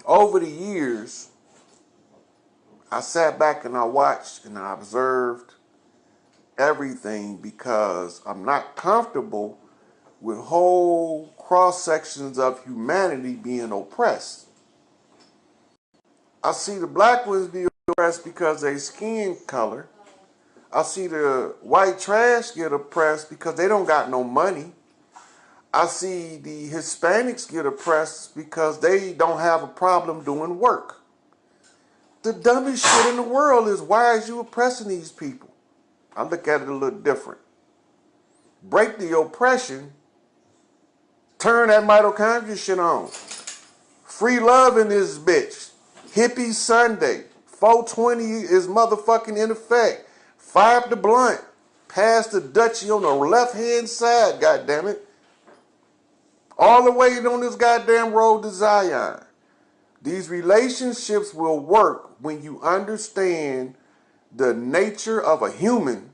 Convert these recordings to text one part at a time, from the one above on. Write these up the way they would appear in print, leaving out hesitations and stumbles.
over the years, I sat back and I watched and I observed everything because I'm not comfortable with whole cross sections of humanity being oppressed. I see the black ones be oppressed because they skin color. I see the white trash get oppressed because they don't got no money. I see the Hispanics get oppressed because they don't have a problem doing work. The dumbest shit in the world is, why is you oppressing these people? I look at it a little different. Break the oppression, turn that mitochondria shit on. Free love in this bitch. Hippie Sunday. 420 is motherfucking in effect. Fire up the blunt. Pass the Dutchie on the left-hand side, goddammit. All the way on this goddamn road to Zion. These relationships will work when you understand the nature of a human,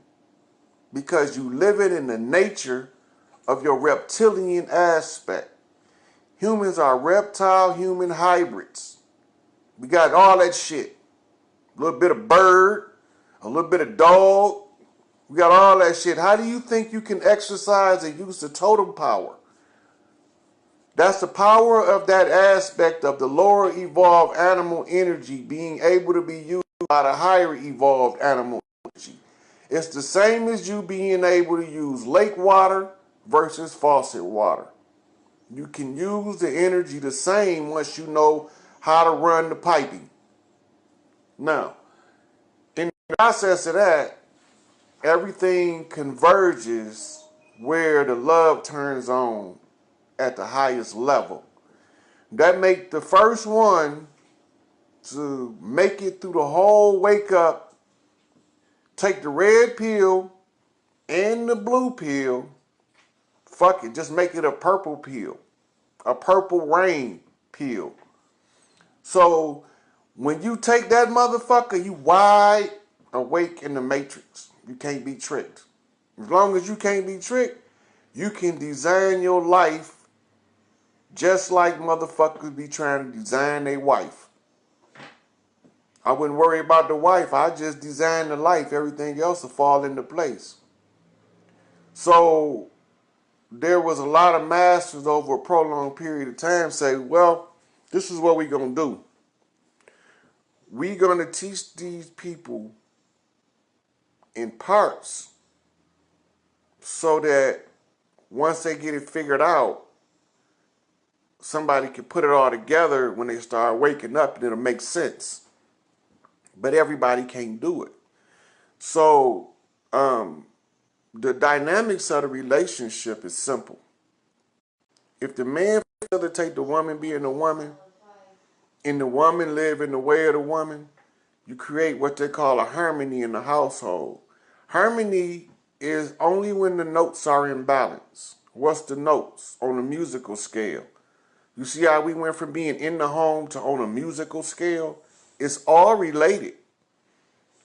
because you live it in the nature of your reptilian aspect. Humans are reptile-human hybrids. We got all that shit. A little bit of bird, a little bit of dog. We got all that shit. How do you think you can exercise and use the totem power? That's the power of that aspect of the lower evolved animal energy being able to be used by the higher evolved animal energy. It's the same as you being able to use lake water versus faucet water. You can use the energy the same once you know how to run the piping. Now, in the process of that, everything converges where the love turns on at the highest level. That make the first one to make it through the whole wake up, take the red pill and the blue pill, fuck it, just make it a purple pill, a purple rain pill. So when you take that motherfucker, you wide awake in the matrix. You can't be tricked. As long as you can't be tricked, you can design your life just like motherfuckers be trying to design their wife. I wouldn't worry about the wife. I just design the life. Everything else will fall into place. So there was a lot of masters over a prolonged period of time say, well, this is what we're going to do. We're going to teach these people in parts so that once they get it figured out, somebody can put it all together when they start waking up and it'll make sense. But everybody can't do it. So the dynamics of the relationship is simple. If the man facilitate the woman being a woman, and the woman live in the way of the woman, you create what they call a harmony in the household. Harmony is only when the notes are in balance. What's the notes on a musical scale? You see how we went from being in the home to on a musical scale? It's all related,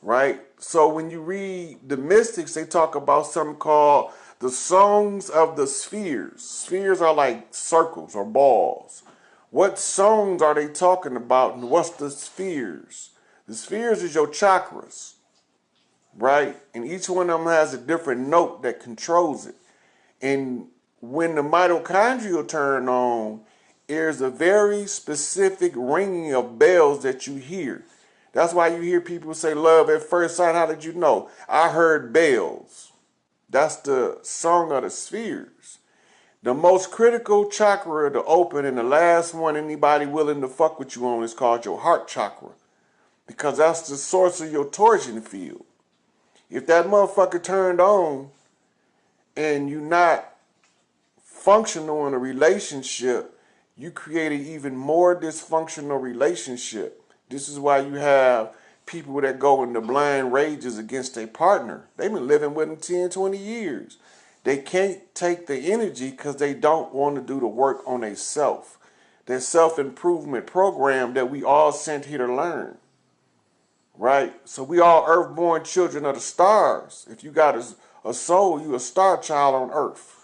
right? So when you read the mystics, they talk about something called the songs of the spheres. Spheres are like circles or balls. What songs are they talking about, and what's the spheres? The spheres is your chakras, right? And each one of them has a different note that controls it. And when the mitochondria turn on, there's a very specific ringing of bells that you hear. That's why you hear people say love at first sight. How did you know? I heard bells. That's the song of the spheres. The most critical chakra to open, and the last one anybody willing to fuck with you on, is called your heart chakra. Because that's the source of your torsion field. If that motherfucker turned on and you're not functional in a relationship, you create an even more dysfunctional relationship. This is why you have people that go into blind rages against their partner. They've been living with them 10, 20 years. They can't take the energy because they don't want to do the work on their self. Their self-improvement program that we all sent here to learn. Right? So we all earth-born children of the stars. If you got a soul, you a star child on earth.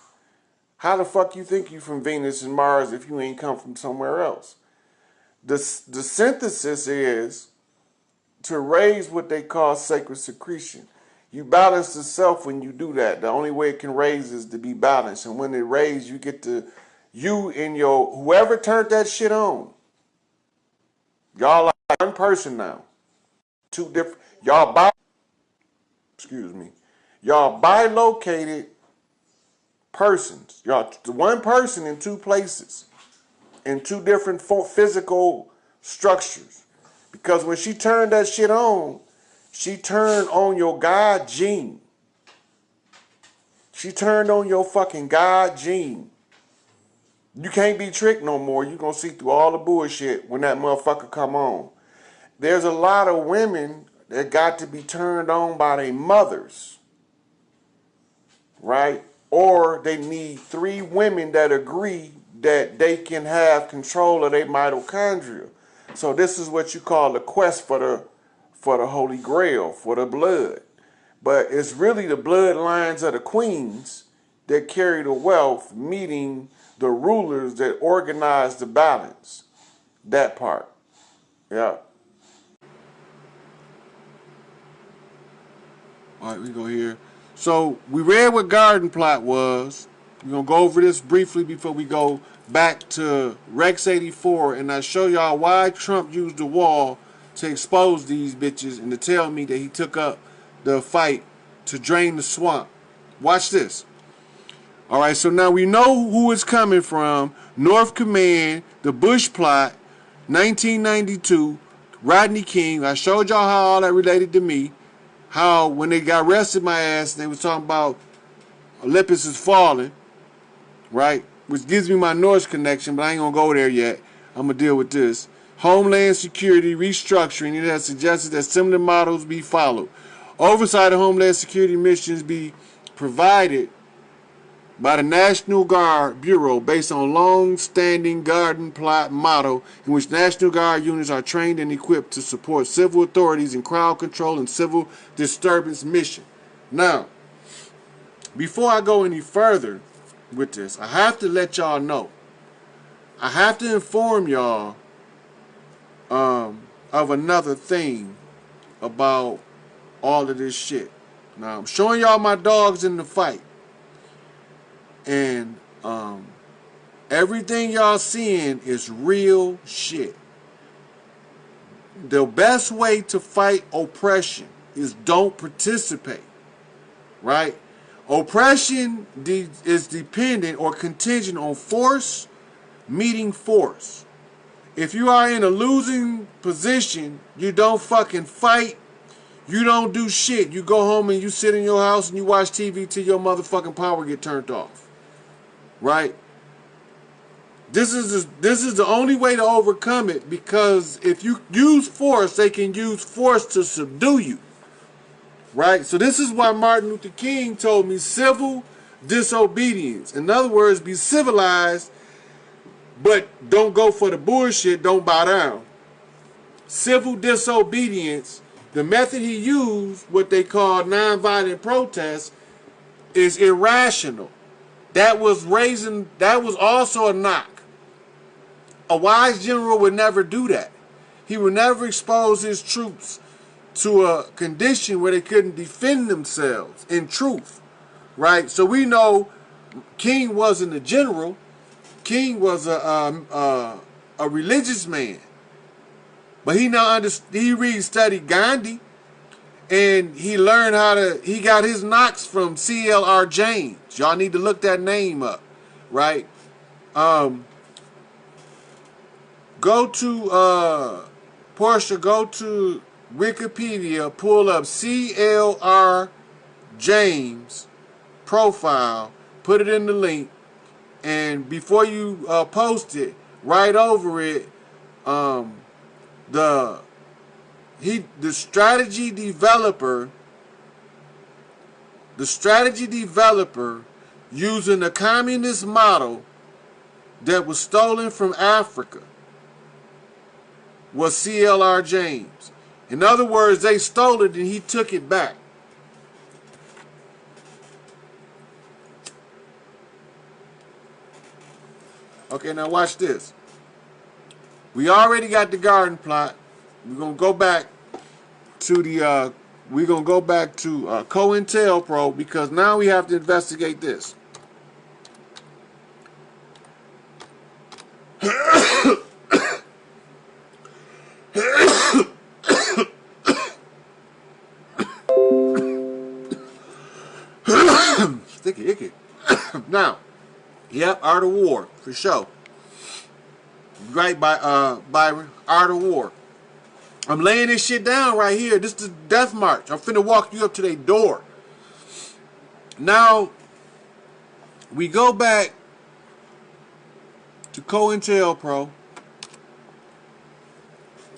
How the fuck you think you from Venus and Mars if you ain't come from somewhere else? The synthesis is to raise what they call sacred secretion. You balance the self when you do that. The only way it can raise is to be balanced. And when it raises, you get to, you and your, whoever turned that shit on, y'all like one person now. Two different, excuse me, y'all bilocated persons. Y'all, one person in two places, in two different physical structures. Because when she turned that shit on, she turned on your God gene. She turned on your fucking God gene. You can't be tricked no more. You gonna see through all the bullshit when that motherfucker come on. There's a lot of women that got to be turned on by their mothers, right? Or they need 3 women that agree that they can have control of their mitochondria. So this is what you call the quest for the Holy Grail, for the blood. But it's really the bloodlines of the queens that carry the wealth, meeting the rulers that organize the balance. That part. Yeah. All right, we go here. So we read what garden plot was. We're going to go over this briefly before we go back to Rex 84. And I show y'all why Trump used the wall to expose these bitches and to tell me that he took up the fight to drain the swamp. Watch this. All right, so now we know who it's coming from. North Command, the Bush plot, 1992, Rodney King. I showed y'all how all that related to me. How when they got arrested my ass, they was talking about Olympus is falling, right? Which gives me my Norse connection, but I ain't gonna go there yet. I'm gonna deal with this. Homeland Security restructuring. It has suggested that similar models be followed. Oversight of Homeland Security missions be provided by the National Guard Bureau based on long-standing garden plot model in which National Guard units are trained and equipped to support civil authorities in crowd control and civil disturbance mission. Now, before I go any further with this, I have to let y'all know. I have to inform y'all of another thing about all of this shit. Now, I'm showing y'all my dogs in the fight. And everything y'all seeing is real shit. The best way to fight oppression is don't participate, right? Oppression is dependent or contingent on force meeting force. If you are in a losing position, you don't fucking fight. You don't do shit. You go home and you sit in your house and you watch TV till your motherfucking power get turned off. Right? This is the only way to overcome it, because if you use force, they can use force to subdue you. Right? So this is why Martin Luther King told me civil disobedience. In other words, be civilized, but don't go for the bullshit, don't bow down. Civil disobedience, the method he used, what they call nonviolent protest, is irrational. That was also a knock. A wise general would never do that. He would never expose his troops to a condition where they couldn't defend themselves in truth, right? So we know King wasn't a general. King was a religious man, but he studied Gandhi, and he learned he got his knocks from C.L.R. James. Y'all need to look that name up, right? Go to Portia, go to Wikipedia, pull up C.L.R. James profile, put it in the link, and before you post it, right over it, the strategy developer using the communist model that was stolen from Africa was C.L.R. James. In other words, they stole it and he took it back. Okay, now watch this. We already got the garden plot. We're gonna go back to the COINTELPRO because now we have to investigate this. Sticky icky. Now, yep, Art of War for sure. Right by Byron, Art of War. I'm laying this shit down right here. This is the death march. I'm finna walk you up to their door. Now, we go back to COINTELPRO.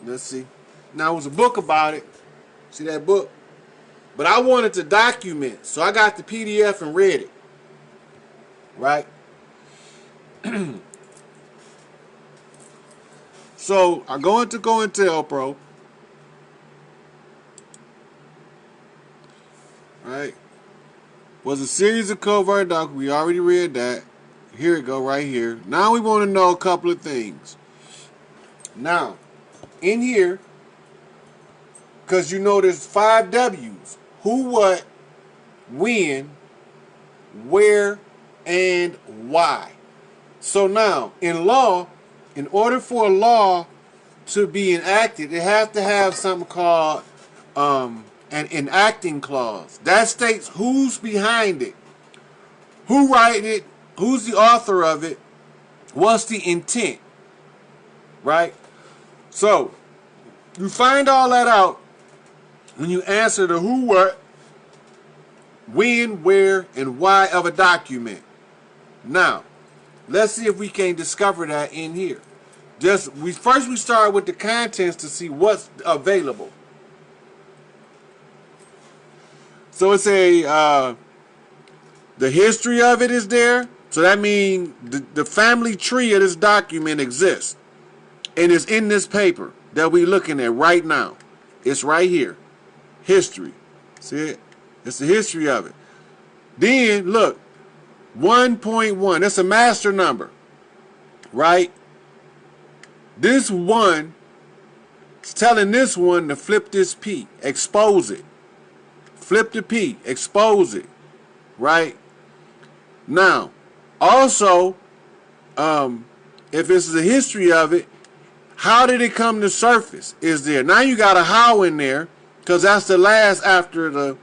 Let's see. Now, it was a book about it. See that book? But I wanted to document, so I got the PDF and read it. Right? So, I go into COINTELPRO. Right? Was a series of covert documents. We already read that. Here it go, right here. Now we want to know a couple of things. Now, in here, because you know there's 5 W's. Who, what, when, where, and why. So now, in law, in order for a law to be enacted, it has to have something called an enacting clause. That states who's behind it, who wrote it, who's the author of it, what's the intent, right? So, you find all that out when you answer the who, what, when, where, and why of a document. Now, let's see if we can discover that in here. First we start with the contents to see what's available. So it's the history of it is there. So that means the family tree of this document exists. And it's in this paper that we're looking at right now. It's right here. History. See it? It's the history of it. Then, look. 1.1. That's a master number. Right? This one is telling this one to flip this P. Expose it. Flip the P. Expose it. Right? Now, also, if this is the history of it, how did it come to surface? Is there? Now you got a how in there, because that's the last after the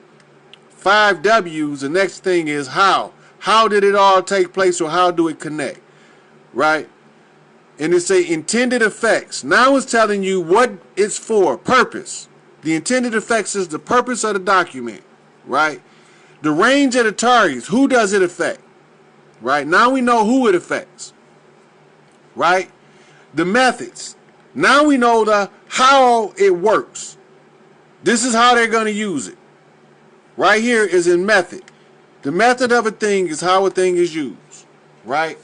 5 W's. The next thing is how. How did it all take place, or how do it connect? Right? And it's a intended effects. Now it's telling you what it's for, purpose. The intended effects is the purpose of the document. Right? The range of the targets, who does it affect? Right? Now we know who it affects. Right? The methods. Now we know the how it works. This is how they're going to use it. Right here is in method. The method of a thing is how a thing is used. Right?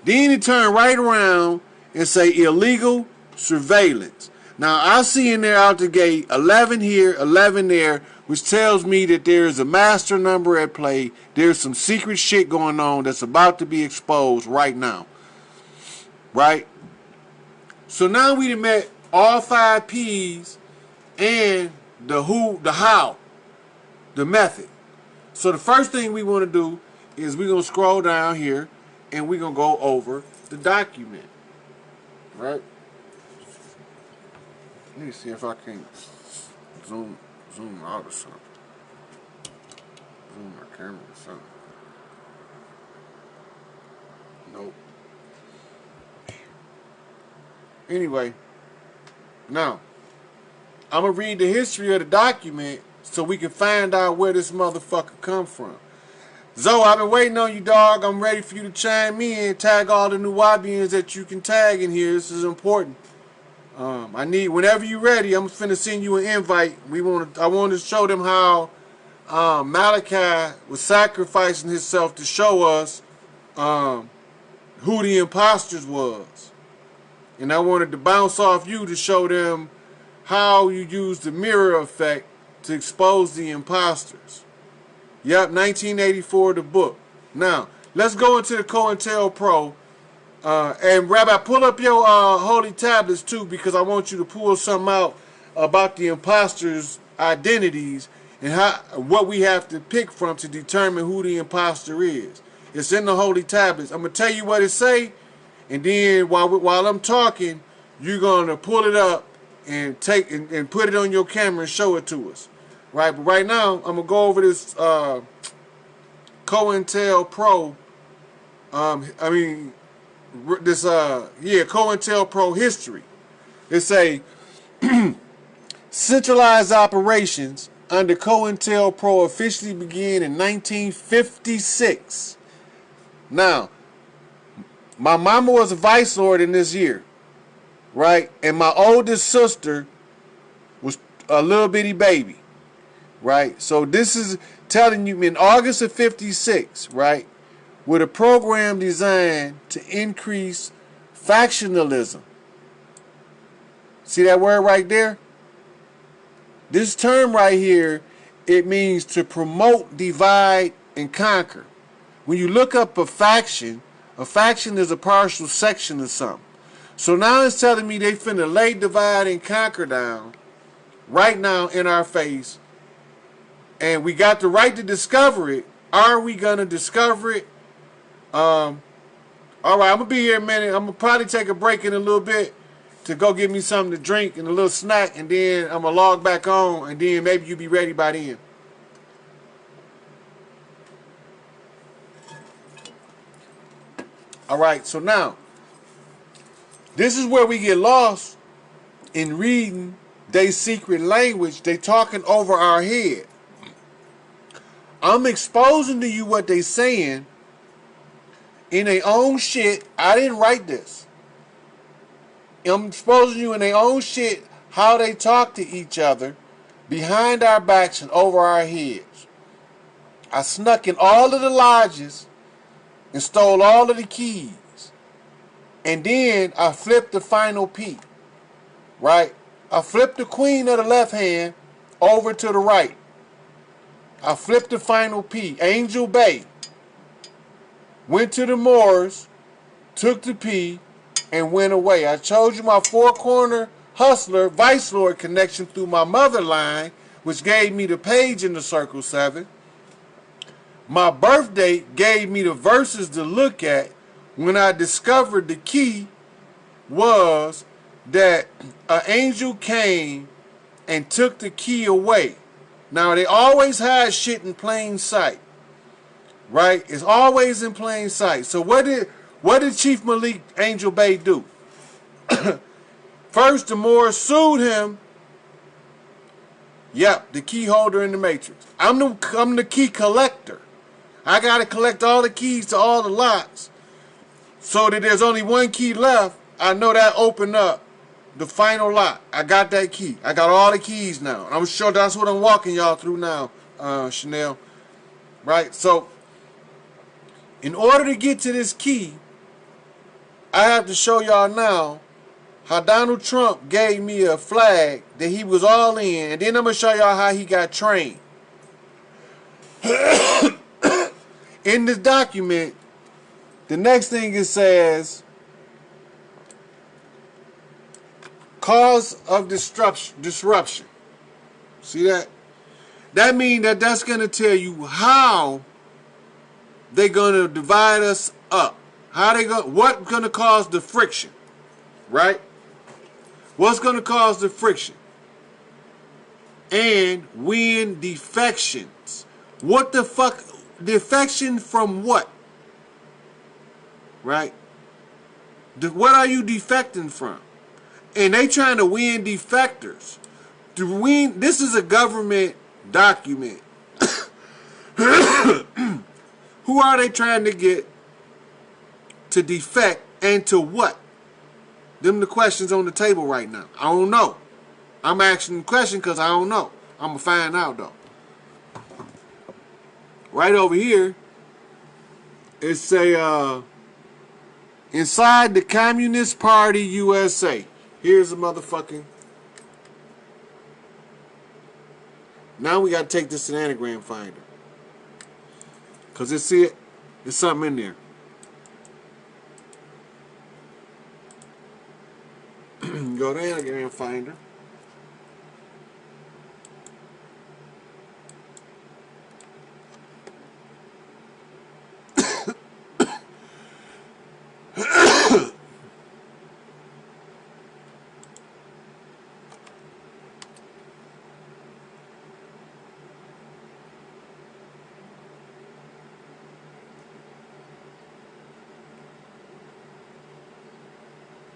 Then you turn right around and say illegal surveillance. Now I see in there out the gate 11 here, 11 there, which tells me that there is a master number at play. There's some secret shit going on that's about to be exposed right now. Right? So now we done met all 5 P's and the who, the how, the method. So the first thing we want to do is we're going to scroll down here and we're going to go over the document. Right? Let me see if I can zoom out or something. Zoom my camera or something. Nope. Anyway, now, I'm going to read the history of the document so we can find out where this motherfucker come from. Zoe, I've been waiting on you, dog. I'm ready for you to chime in. Tag all the new Wabians that you can tag in here. This is important. I need, whenever you're ready, I'm finna send you an invite. I want to show them how Malachi was sacrificing himself to show us who the imposters was. And I wanted to bounce off you to show them how you use the mirror effect to expose the imposters. Yep, 1984, the book. Now, let's go into the COINTELPRO And Rabbi, pull up your holy tablets too, because I want you to pull something out about the imposters' identities and what we have to pick from to determine who the imposter is. It's in the holy tablets. I'm gonna tell you what it say, and then while I'm talking, you're gonna pull it up and take and put it on your camera and show it to us. Right, but right now I'm gonna go over this COINTELPRO. COINTELPRO history. It say centralized operations under COINTELPRO officially began in 1956. Now, my mama was a vice lord in this year, right? And my oldest sister was a little bitty baby, right? So this is telling you in August of 56, right? With a program designed to increase factionalism. See that word right there? This term right here, it means to promote, divide, and conquer. When you look up a faction is a partial section of something. So now it's telling me they finna lay, divide, and conquer down right now in our face. And we got the right to discover it. Are we gonna discover it? All right, I'm gonna be here a minute. I'm gonna probably take a break in a little bit to go get me something to drink and a little snack, and then I'm gonna log back on, and then maybe you'll be ready by then. All right, so now this is where we get lost in reading they secret language. They talking over our head. I'm exposing to you what they saying in their own shit. I didn't write this. I'm exposing you in their own shit how they talk to each other behind our backs and over our heads. I snuck in all of the lodges and stole all of the keys. And then I flipped the final P. Right? I flipped the queen of the left hand over to the right. I flipped the final P. Angel Bay. Went to the Moors, took the P, and went away. I told you my four-corner hustler, vice lord connection through my mother line, which gave me the page in the circle 7. My birth date gave me the verses to look at when I discovered the key was that an angel came and took the key away. Now, they always hide shit in plain sight. Right? It's always in plain sight. So what did Chief Malik Angel Bay do? First, the Moors sued him. Yep, the key holder in the Matrix. I'm the key collector. I gotta collect all the keys to all the locks, so that there's only one key left. I know that opened up the final lock. I got that key. I got all the keys now. I'm sure that's what I'm walking y'all through now, Chanel. Right? So, in order to get to this key, I have to show y'all now how Donald Trump gave me a flag that he was all in, and then I'm going to show y'all how he got trained. In this document, the next thing it says, cause of disruption. See that? That means that's going to tell you how they're going to divide us up. What's going to cause the friction, right? What's going to cause the friction? And when defections. What the fuck? Defection from what? Right? What are you defecting from? And they trying to win defectors. This is a government document. Who are they trying to get to defect, and to what? Them the questions on the table right now. I don't know. I'm asking the question because I don't know. I'm going to find out though. Right over here, it say, inside the Communist Party USA. Here's a motherfucking... Now we got to take this to the anagram finder. Because there's something in there. go to Anagram Finder.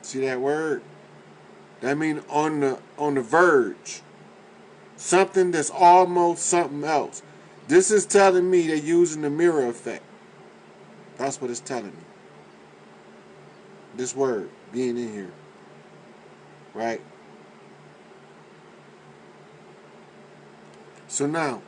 See that word? That means on the verge. Something that's almost something else. This is telling me they're using the mirror effect. That's what it's telling me. This word being in here. Right? So now,